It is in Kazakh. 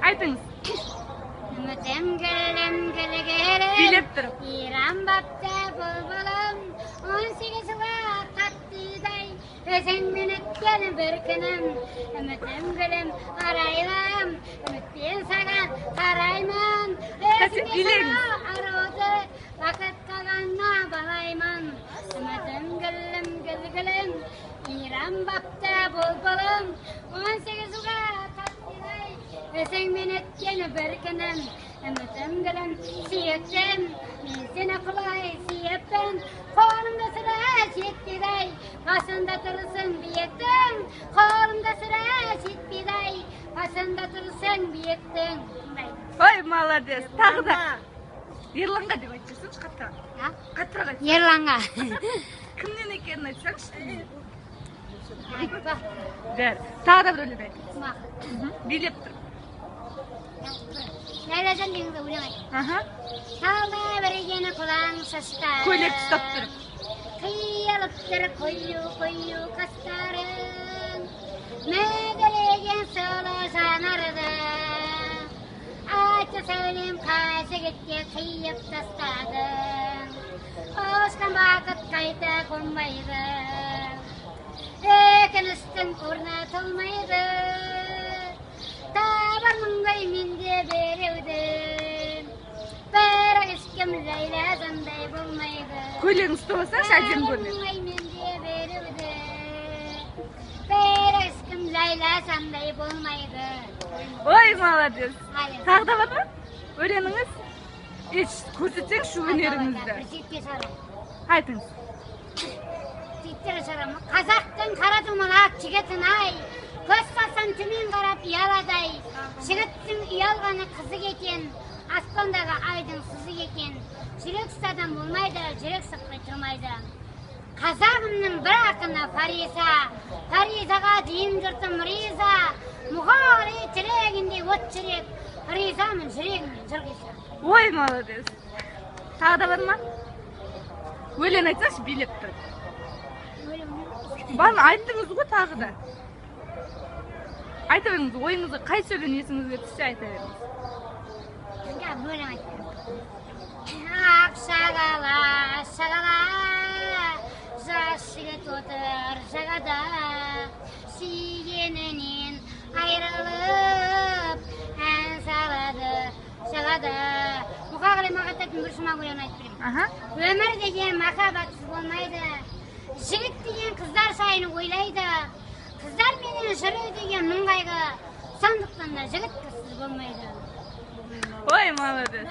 Айтыңыз. Үмітім гілім Билеп тұрып. иран бапта бұлбұлым 18-ға қаттыдай өзіңмен өткен бір күнім үмітім гілім арайлам үмітпен саған қараймын өзіңе аруды бақытқа ғана балаймын үмітім гілім иран бапта бұлбұлым 18-ға қаттыдай өзіңмен өткен бір күнім үмітім гүлім сүйіктім мен сені құлай сүйіппін қолымда сірә жетпейді-ай қасында тұрсың биіктің қолымда сірә жетпейді-ай қасында тұрсың биіктің. Ой, молодец. Тағы да Ерланға деп айтсаңшы қаттырақ. Қаттырақ айтсаңшы. Ерланға. Кімнен екенін айтсаңшы. Айтпа. Бәрі. Тағы да бір өлең айт. Билеп тұр. Ләйләжан дегенде өлең айт. Талда біргені құлаң шаштары Көйлек ұстап тұрып. қиылып тұр қою қастарың мәділеген сұлу жанарды аты сәулем қай жігітке қиып тастадың ұшқан бақыт қайта қонбайды өкініштің орны толмайды табармынғай менде береудің бірақ ешкім ләйләжандай болмайды Көйлегін ұстап алсаңшы әдемі көрінеді. табармынғай менде береуді бірақ ешкім ләйләжандай болмайды. Ой, молодец. Әлі. Тағы да бар ма? Өлеңіңіз? Көрсетсеңізші өнеріңізді. бір жетке сарам Айтыңыз. жеттері сарам қазақтың қара домалақ жігітін-ай көз салсам төмен қарап ұяладай жігіттің ұялғаны қызық екен аспандағы айдың сызық екен жүрек ұстадан болмайды жүрек сықпай тұрмайды қазағымның бір ақыны Фаризаға дейін жұртым риза мұғали жүрегінде от жүрек ризамын жүрегіммен жырғиса. Ой, молодец. Тағы да бар ма? Өлең айтсаңшы, билеп тұр. Баны айттыңыз ғой тағы да. Айта беріңіз, ойыңызды қай сөйлен есіңізге түссе айта беріңіз. Өлең айттым. Ақ шағала, жас жігіт отыр жағада, сүйгенінен айрылып, ән салады жағада. Мұқағали мақататын бір шумақ өлең айтып беремін. Өмір деген махаббатсыз болмайды, жігіт деген қыздар жайын ойлайды, қыздар менен жүру деген мұң қайғы, сондықтан да жігіт қызсыз болмайды. Ой, молодец.